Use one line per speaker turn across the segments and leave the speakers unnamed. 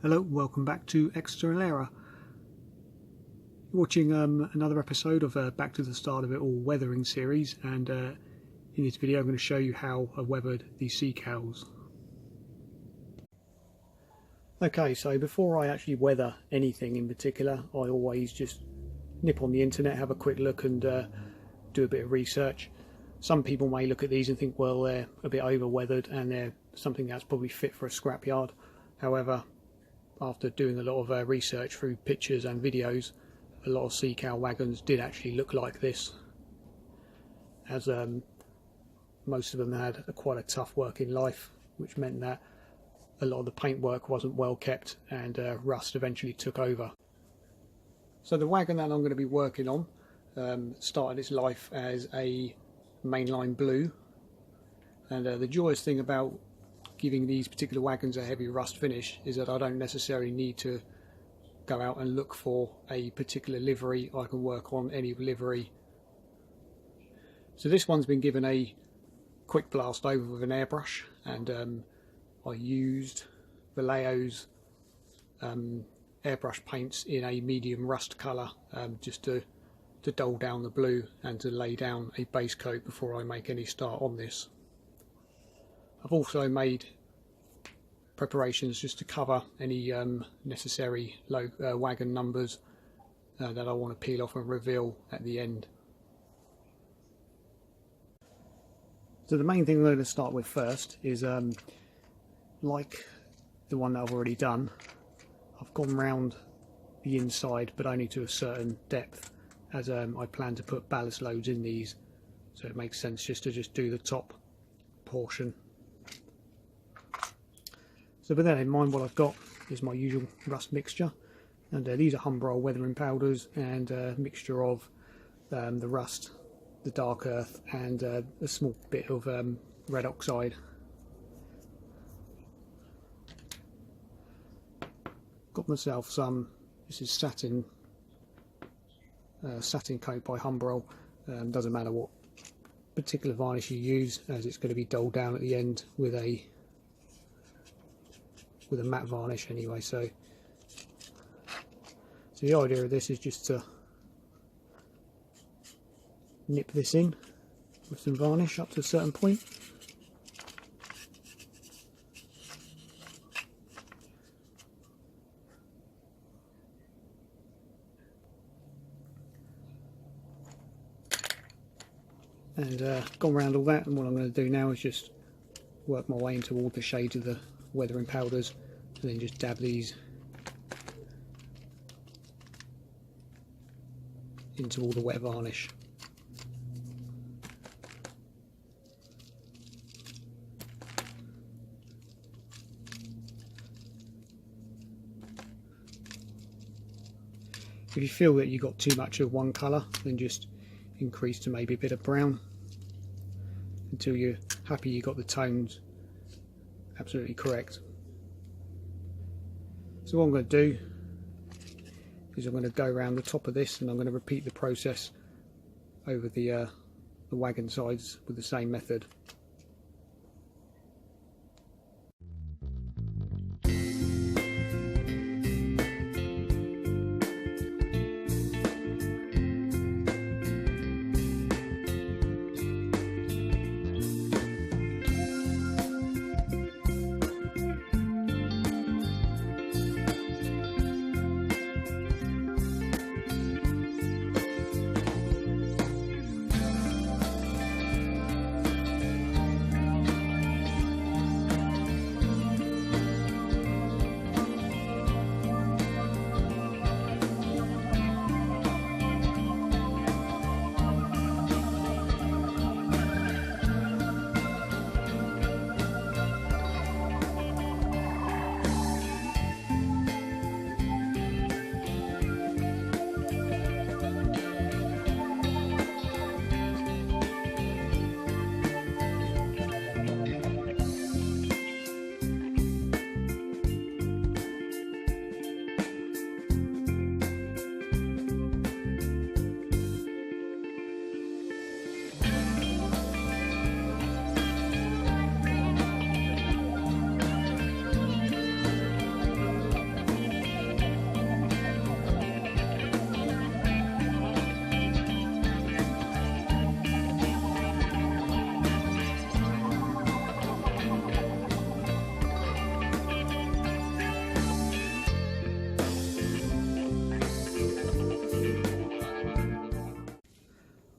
Hello, welcome back to Exeter and Era. You're watching another episode of Back to the Start of It All weathering series, and in this video I'm going to show you how I weathered the Seacows. Okay, so before I actually weather anything in particular, I always just nip on the internet, have a quick look and do a bit of research. Some people may look at these and think, well, they're a bit over weathered and they're something that's probably fit for a scrapyard. However, after doing a lot of research through pictures and videos, a lot of Seacow wagons did actually look like this, as most of them had quite a tough working life, which meant that a lot of the paintwork wasn't well kept and rust eventually took over. So the wagon that I'm going to be working on started its life as a mainline blue, and the joyous thing about giving these particular wagons a heavy rust finish is that I don't necessarily need to go out and look for a particular livery. I can work on any livery. So this one's been given a quick blast over with an airbrush, and I used Vallejo's airbrush paints in a medium rust colour, just to dull down the blue and to lay down a base coat before I make any start on this. I've also made preparations just to cover any necessary low wagon numbers that I want to peel off and reveal at the end. So the main thing I'm going to start with first is, like the one that I've already done, I've gone round the inside but only to a certain depth, as I plan to put ballast loads in these, so it makes sense just to do the top portion. So with that in mind, what I've got is my usual rust mixture, and these are Humbrol weathering powders and a mixture of the rust, the dark earth and a small bit of red oxide. Got myself some, this is satin coat by Humbrol. Doesn't matter what particular varnish you use, as it's going to be dulled down at the end with a matte varnish anyway. So the idea of this is just to nip this in with some varnish up to a certain point. And gone around all that, and what I'm going to do now is just work my way into all the shades of the weathering powders, and then just dab these into all the wet varnish. If you feel that you got too much of one colour, then just increase to maybe a bit of brown until you're happy you got the tones absolutely correct. So what I'm going to do is I'm going to go around the top of this, and I'm going to repeat the process over the wagon sides with the same method.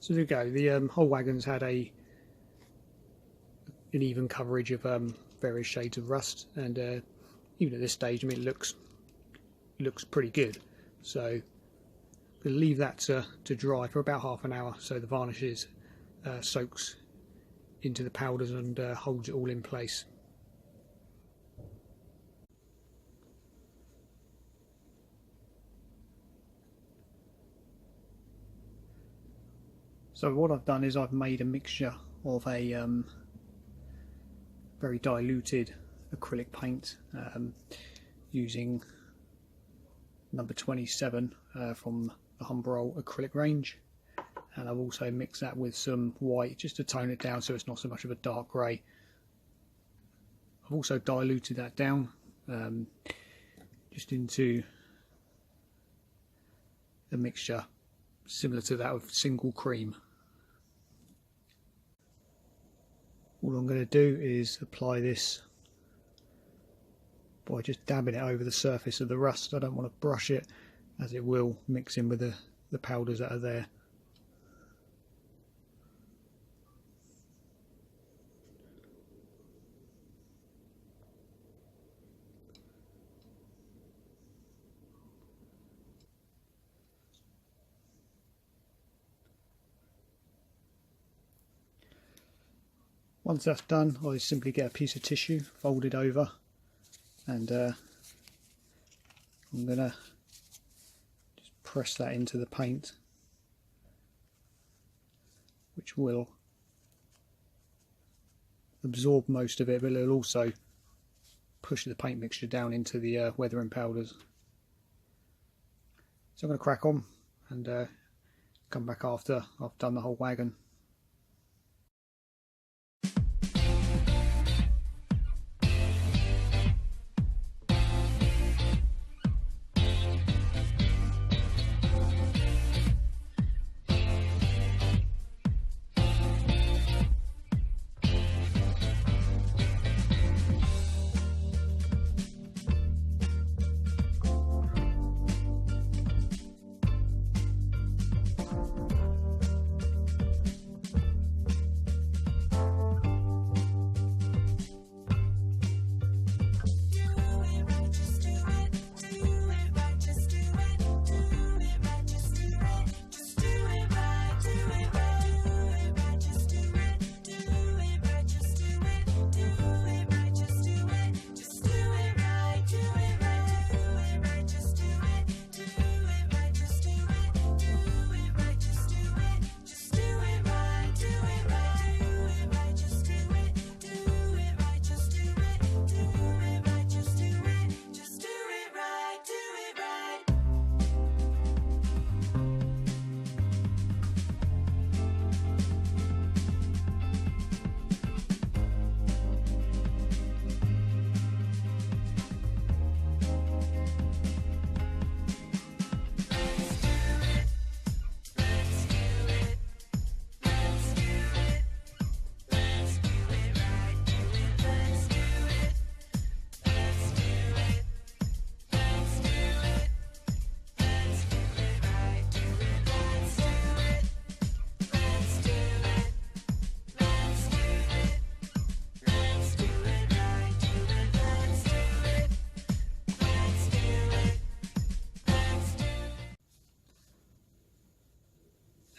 So there you go, the whole wagons had an even coverage of various shades of rust, and even at this stage, I mean, it looks pretty good. So we'll leave that to dry for about half an hour, so the varnish soaks into the powders and holds it all in place. So what I've done is I've made a mixture of a very diluted acrylic paint using number 27 from the Humbrol acrylic range, and I've also mixed that with some white just to tone it down so it's not so much of a dark grey. I've also diluted that down just into a mixture similar to that of single cream. All I'm going to do is apply this by just dabbing it over the surface of the rust. I don't want to brush it, as it will mix in with the powders that are there. Once that's done, I simply get a piece of tissue, fold it over, and I'm going to just press that into the paint, which will absorb most of it, but it'll also push the paint mixture down into the weathering powders. So I'm going to crack on and come back after I've done the whole wagon.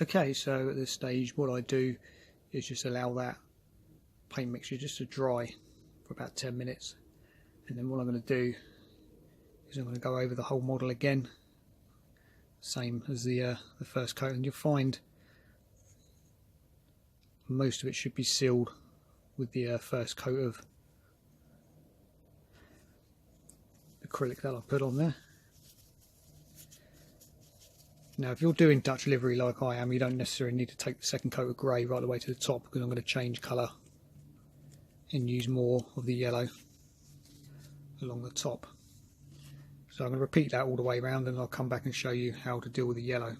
Okay, so at this stage what I do is just allow that paint mixture just to dry for about 10 minutes, and then what I'm going to do is I'm going to go over the whole model again, same as the first coat, and you'll find most of it should be sealed with the first coat of acrylic that I put on there. Now if you're doing Dutch livery like I am, you don't necessarily need to take the second coat of grey right the way to the top, because I'm going to change colour and use more of the yellow along the top. So I'm going to repeat that all the way around, and I'll come back and show you how to deal with the yellow.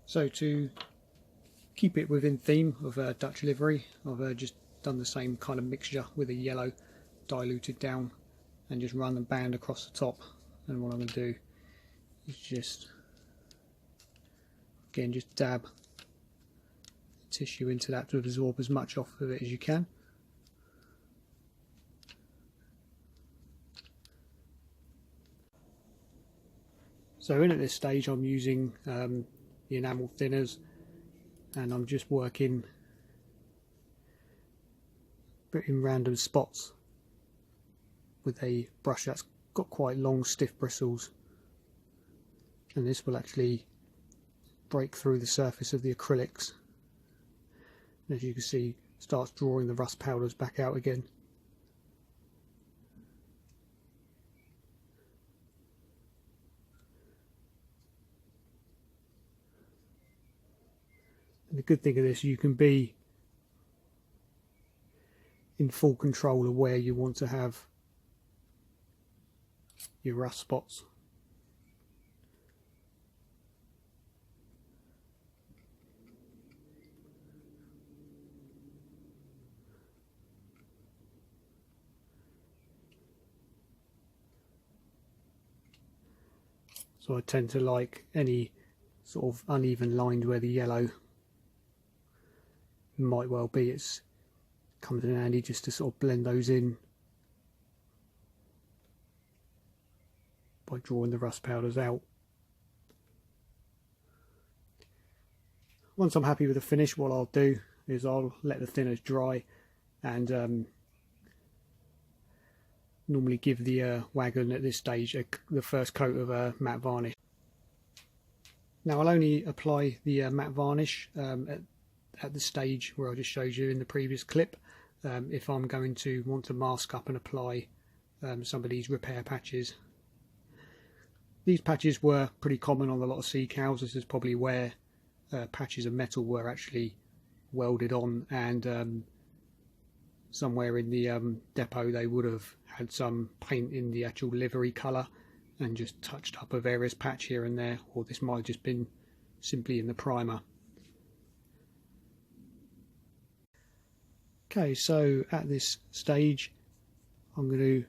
So to keep it within theme of Dutch livery, I've just done the same kind of mixture with a yellow diluted down, and just run the band across the top. And what I'm going to do is just Again, just dab tissue into that to absorb as much off of it as you can. So in at this stage I'm using the enamel thinners, and I'm just working in random spots with a brush that's got quite long stiff bristles, and this will actually break through the surface of the acrylics, and as you can see starts drawing the rust powders back out again. And the good thing of this, you can be in full control of where you want to have your rust spots. So I tend to like any sort of uneven lines where the yellow might well be. It comes in handy just to sort of blend those in by drawing the rust powders out. Once I'm happy with the finish, what I'll do is I'll let the thinners dry and normally give the wagon at this stage the first coat of matte varnish. Now I'll only apply the matte varnish at the stage where I just showed you in the previous clip, if I'm going to want to mask up and apply some of these repair patches. These patches were pretty common on a lot of Seacows. This is probably where patches of metal were actually welded on, and somewhere in the depot they would have had some paint in the actual livery colour and just touched up a various patch here and there, or this might have just been simply in the primer. Okay, so at this stage I'm going to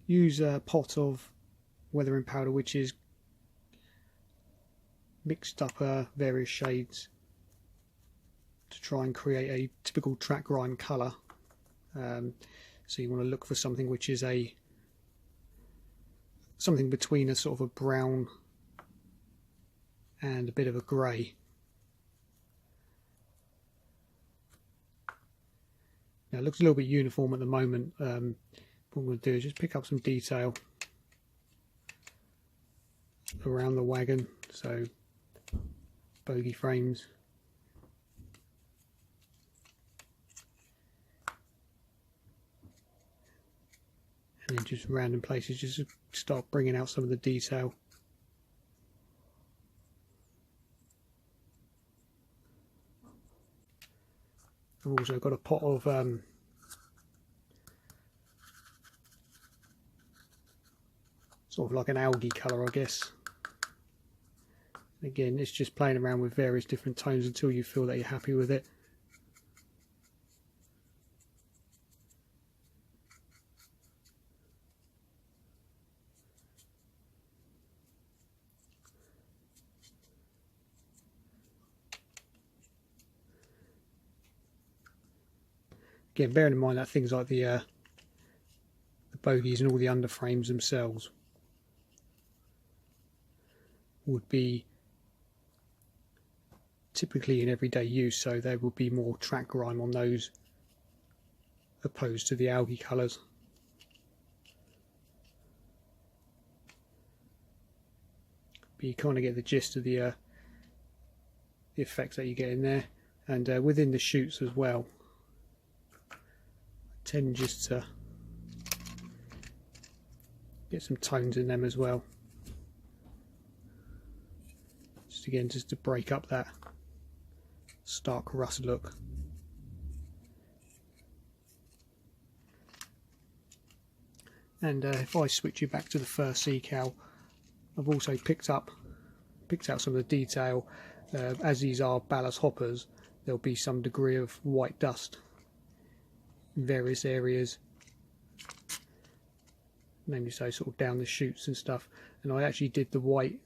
use a pot of weathering powder which is mixed up various shades to try and create a typical track grime colour. So you want to look for something which is something between a sort of a brown and a bit of a grey. Now it looks a little bit uniform at the moment. What I'm going to do is just pick up some detail around the wagon, so bogey frames, and then just random places, just to start bringing out some of the detail. I've also got a pot of sort of like an algae colour, I guess. Again, it's just playing around with various different tones until you feel that you're happy with it. Again, bearing in mind that things like the bogies and all the underframes themselves would be typically in everyday use, so there will be more track grime on those opposed to the algae colours. But you kind of get the gist of the effects that you get in there, and within the chutes as well. I tend just to get some tones in them as well, just again just to break up that stark rust look. And if I switch you back to the first Seacow, I've also picked out some of the detail. As these are ballast hoppers, there'll be some degree of white dust in various areas, namely so sort of down the chutes and stuff, and I actually did the white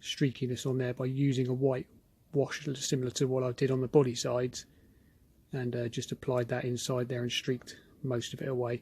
streakiness on there by using a white wash similar to what I did on the body sides, and just applied that inside there and streaked most of it away.